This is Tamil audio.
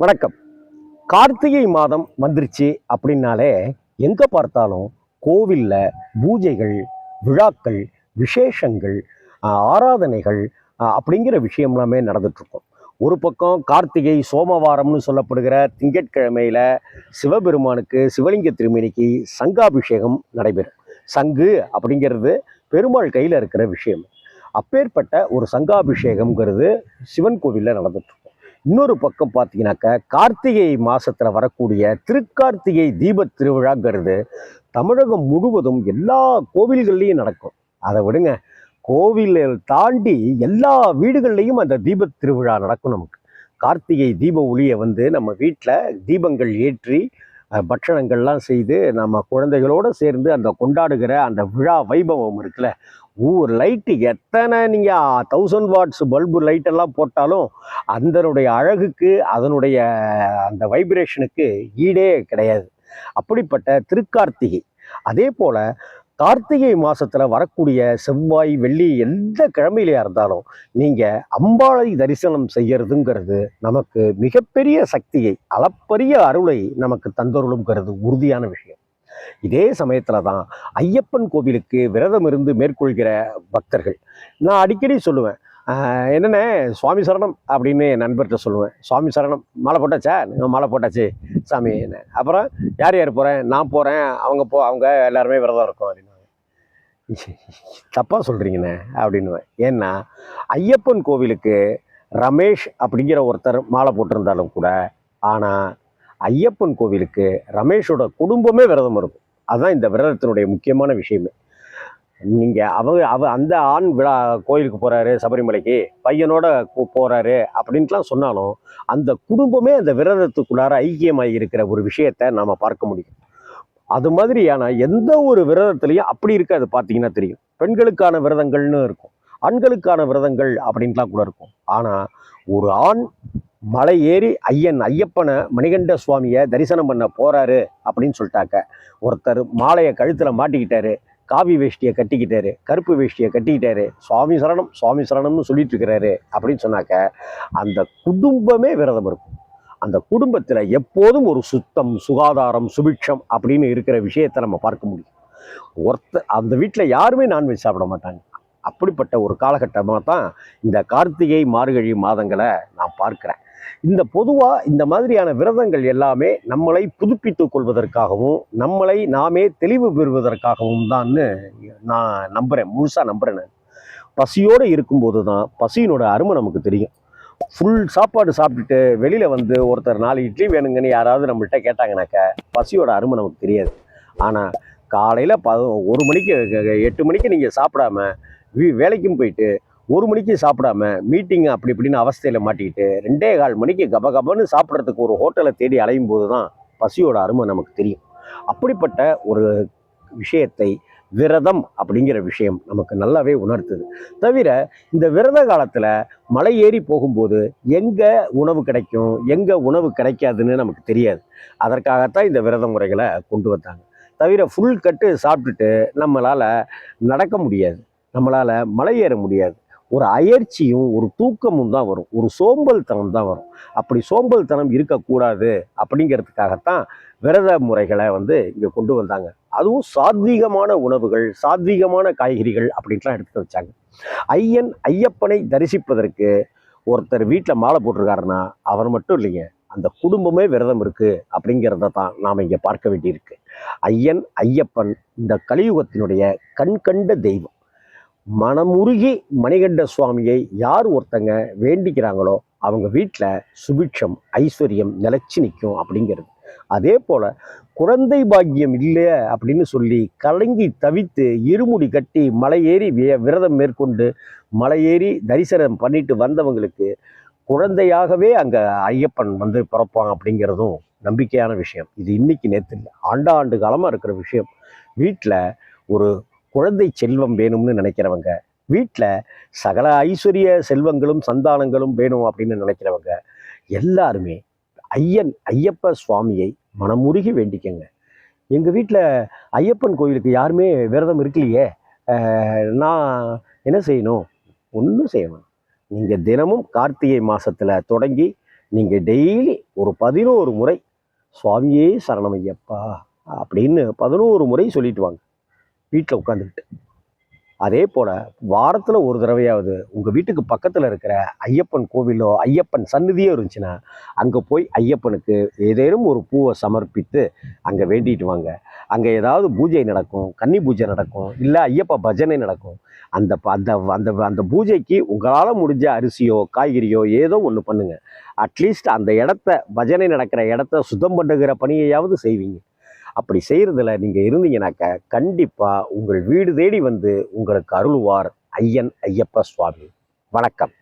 வணக்கம். கார்த்திகை மாதம் வந்துருச்சு அப்படின்னாலே எங்க பார்த்தாலும் கோவில்ல பூஜைகள், விழாக்கள், விசேஷங்கள், ஆராதனைகள் அப்படிங்கிற விஷயம்லாமே நடந்துட்டு இருக்கும். ஒரு பக்கம் கார்த்திகை சோமவாரம்னு சொல்லப்படுகிற திங்கட்கிழமையில சிவபெருமானுக்கு சிவலிங்க திருமேனிக்கு சங்காபிஷேகம் நடைபெறும். சங்கு அப்படிங்கிறது பெருமாள் கையில் இருக்கிற விஷயம். அப்பேற்பட்ட ஒரு சங்காபிஷேகம்ங்கிறது சிவன் கோவிலில் நடந்துட்டு இருக்கும். இன்னொரு பக்கம் பார்த்தீங்கன்னாக்க கார்த்திகை மாசத்துல வரக்கூடிய திருக்கார்த்திகை தீப திருவிழாங்கிறது தமிழகம் முழுவதும் எல்லா கோவில்கள்லையும் நடக்கும். அதை விடுங்க, கோவிலை தாண்டி எல்லா வீடுகள்லையும் அந்த தீப திருவிழா நடக்கும். நமக்கு கார்த்திகை தீப ஒளியை நம்ம வீட்டில் தீபங்கள் ஏற்றி பட்சணங்கள்லாம் செய்து நம்ம குழந்தைகளோடு சேர்ந்து அந்த கொண்டாடுகிற அந்த விழா வைபவம் இருக்குல்ல, ஒவ்வொரு லைட்டு எத்தனை நீங்கள் 1000 வாட்ஸ் பல்பு லைட்டெல்லாம் போட்டாலும் அதனுடைய அழகுக்கு அதனுடைய அந்த வைப்ரேஷனுக்கு ஈடே கிடையாது. அப்படிப்பட்ட திருக்கார்த்திகை. அதே போல் கார்த்திகை மாதத்தில் வரக்கூடிய செவ்வாய் வெள்ளி எந்த கிழமையிலையா இருந்தாலும் நீங்கள் அம்பாளை தரிசனம் செய்யறதுங்கிறது நமக்கு மிகப்பெரிய சக்தியை, அளப்பரிய அருளை நமக்கு தந்தருளுங்கிறது உறுதியான விஷயம். இதே சமயத்தில் தான் ஐயப்பன் கோவிலுக்கு விரதம் இருந்து மேற்கொள்கிற பக்தர்கள். நான் அடிக்கடி சொல்லுவேன், என்னென்ன சுவாமி சரணம் அப்படின்னு என் நண்பர்கிட்ட சொல்லுவேன். சுவாமி சரணம், மாலை போட்டாச்சா? நீங்கள் மாலை போட்டாச்சு சாமி. என்ன அப்புறம் யார் யார் போகிறேன்? நான் போகிறேன், அவங்க எல்லாருமே விரதம் இருக்கும் அப்படின்னு. தப்பாக சொல்கிறீங்கண்ணே அப்படின்னுவேன். ஏன்னா ஐயப்பன் கோவிலுக்கு ரமேஷ் அப்படிங்கிற ஒருத்தர் மாலை போட்டிருந்தாலும் கூட, ஆனால் ஐயப்பன் கோவிலுக்கு ரமேஷோட குடும்பமே விரதம் இருக்கும். அதுதான் இந்த விரதத்தினுடைய முக்கியமான விஷயமே. நீங்கள் அந்த ஆண் விழா கோயிலுக்கு போகிறாரு, சபரிமலைக்கு பையனோட போகிறாரு அப்படின்ட்டுலாம் சொன்னாலும் அந்த குடும்பமே அந்த விரதத்துக்குள்ளார ஐக்கியமாக இருக்கிற ஒரு விஷயத்தை நாம் பார்க்க முடியும். அது மாதிரியான எந்த ஒரு விரதத்துலையும் அப்படி இருக்காது. பார்த்தீங்கன்னா தெரியும், பெண்களுக்கான விரதங்கள்னு இருக்கும், ஆண்களுக்கான விரதங்கள் அப்படின்ட்டுலாம் கூட இருக்கும். ஆனால் ஒரு ஆண் மலை ஏறி ஐயப்பனை மணிகண்ட சுவாமியை தரிசனம் பண்ண போகிறாரு அப்படின்னு சொல்லிட்டாக்க, ஒருத்தர் மாலையை கழுத்தில் மாட்டிக்கிட்டாரு, காவி வேஷ்டியை கட்டிக்கிட்டாரு, கருப்பு வேஷ்டியை கட்டிக்கிட்டாரு, சுவாமி சரணம் சுவாமி சரணம்னு சொல்லிட்டு இருக்கிறாரு அப்படின்னு சொன்னாக்க அந்த குடும்பமே விரதம் இருக்கும். அந்த குடும்பத்தில் எப்போதும் ஒரு சுத்தம், சுகாதாரம், சுபிட்சம் அப்படின்னு இருக்கிற விஷயத்தை நம்ம பார்க்க முடியும். அந்த வீட்டில் யாருமே நான்வெஜ் சாப்பிட மாட்டாங்க. அப்படிப்பட்ட ஒரு காலகட்டமாக தான் இந்த கார்த்திகை மார்கழி மாதங்களை நான் பார்க்குறேன். இந்த பொதுவாக இந்த மாதிரியான விரதங்கள் எல்லாமே நம்மளை புதுப்பித்துக் கொள்வதற்காகவும் நம்மளை நாமே தெளிவு பெறுவதற்காகவும் தான்னு நான் நம்புகிறேன், முழுசாக நம்புகிறேன். நான் பசியோடு இருக்கும்போது தான் பசியினோட அருமை நமக்கு தெரியும். ஃபுல் சாப்பாடு சாப்பிட்டுட்டு வெளியில் ஒருத்தர் 4 இட்லி வேணுங்கன்னு யாராவது நம்மள்கிட்ட கேட்டாங்கனாக்க பசியோட அருமை நமக்கு தெரியாது. ஆனால் காலையில் 1 மணிக்கு 8 மணிக்கு நீங்கள் சாப்பிடாம வேலைக்கும் போயிட்டு 1 மணிக்கு சாப்பிடாம மீட்டிங் அப்படி இப்படின்னு அவஸ்தையில் மாட்டிக்கிட்டு 2:15 மணிக்கு கபகபன்னு சாப்பிட்றதுக்கு ஒரு ஹோட்டலை தேடி அலையும் போது தான் பசியோட அருமை நமக்கு தெரியும். அப்படிப்பட்ட ஒரு விஷயத்தை விரதம் அப்படிங்கிற விஷயம் நமக்கு நல்லாவே உணர்த்துது. தவிர இந்த விரத காலத்தில் மலை ஏறி போகும்போது எங்கே உணவு கிடைக்கும், எங்கே உணவு கிடைக்காதுன்னு நமக்கு தெரியாது. அதற்காகத்தான் இந்த விரத முறைகளை கொண்டு வந்தாங்க. தவிர ஃபுல் கட்டு சாப்பிட்டுட்டு நம்மளால் நடக்க முடியாது, நம்மளால் மலை ஏற முடியாது. ஒரு அயற்சியும் ஒரு தூக்கமும் தான் வரும், ஒரு சோம்பல்தனம் தான் வரும். அப்படி சோம்பல்தனம் இருக்கக்கூடாது அப்படிங்கிறதுக்காகத்தான் விரத முறைகளை இங்கே கொண்டு வந்தாங்க. அதுவும் சாத்வீகமான உணவுகள், சாத்வீகமான காய்கறிகள் அப்படின்ட்டுலாம் எடுத்து வச்சாங்க. ஐயப்பனை தரிசிப்பதற்கு ஒருத்தர் வீட்டில் மாலை போட்டிருக்காருன்னா அவர் மட்டும் இல்லைங்க, அந்த குடும்பமே விரதம் இருக்குது அப்படிங்கிறத தான் நாம் இங்கே பார்க்க வேண்டியிருக்கு. ஐயப்பன் இந்த கலியுகத்தினுடைய கண்கண்ட தெய்வம். மனமுருகி மணிகண்ட சுவாமியை யார் ஒருத்தங்க வேண்டிக்கிறாங்களோ அவங்க வீட்டில் சுபிட்சம், ஐஸ்வர்யம் நிலைச்சி நிற்கும் அப்படிங்கிறது. அதே போல் குழந்தை பாக்கியம் இல்லை அப்படின்னு சொல்லி கலங்கி தவித்து இருமுடி கட்டி மலை ஏறி விரதம் மேற்கொண்டு மலை ஏறி தரிசனம் பண்ணிட்டு வந்தவங்களுக்கு குழந்தையாகவே அங்கே ஐயப்பன் பிறப்பான் அப்படிங்கிறதும் நம்பிக்கையான விஷயம். இது இன்னைக்கு நேற்று இல்லை, ஆண்டாண்டு காலமாக இருக்கிற விஷயம். வீட்டில் ஒரு குழந்தை செல்வம் வேணும்னு நினைக்கிறவங்க, வீட்டில் சகல ஐஸ்வர்ய செல்வங்களும் சந்தானங்களும் வேணும் அப்படின்னு நினைக்கிறவங்க எல்லாருமே ஐயப்ப சுவாமியை மனமுருகி வேண்டிக்கங்க. எங்கள் வீட்டில் ஐயப்பன் கோயிலுக்கு யாருமே விரதம் இருக்கலையே, நான் என்ன செய்யணும்? ஒன்றும் செய்யணும். நீங்கள் தினமும் கார்த்திகை மாதத்தில் தொடங்கி நீங்கள் டெய்லி ஒரு 11 முறை சுவாமியே சரணம் ஐயப்பா அப்படின்னு 11 முறை சொல்லிட்டு வாங்க வீட்டில் உட்காந்துக்கிட்டு. அதே போல் வாரத்தில் ஒரு தடவையாவது உங்கள் வீட்டுக்கு பக்கத்தில் இருக்கிற ஐயப்பன் கோவிலோ ஐயப்பன் சந்நிதியோ இருந்துச்சுன்னா அங்கே போய் ஐயப்பனுக்கு ஏதேனும் ஒரு பூவை சமர்ப்பித்து அங்கே வேண்டிட்டு வாங்க. அங்கே ஏதாவது பூஜை நடக்கும், கன்னி பூஜை நடக்கும், இல்லை ஐயப்ப பஜனை நடக்கும். அந்த அந்த அந்த அந்த பூஜைக்கு உங்களால் முடிஞ்ச அரிசியோ காய்கறியோ ஏதோ ஒன்று பண்ணுங்க. அட்லீஸ்ட் அந்த இடத்த பஜனை நடக்கிற இடத்த சுத்தம் பண்ணுகிற பணியையாவது செய்வீங்க. அப்படி செய்கிறதுல நீங்கள் இருந்தீங்கன்னாக்க கண்டிப்பாக உங்கள் வீடு தேடி வந்து உங்களுக்கு அருள்வார் ஐயன் ஐயப்ப சுவாமி. வணக்கம்.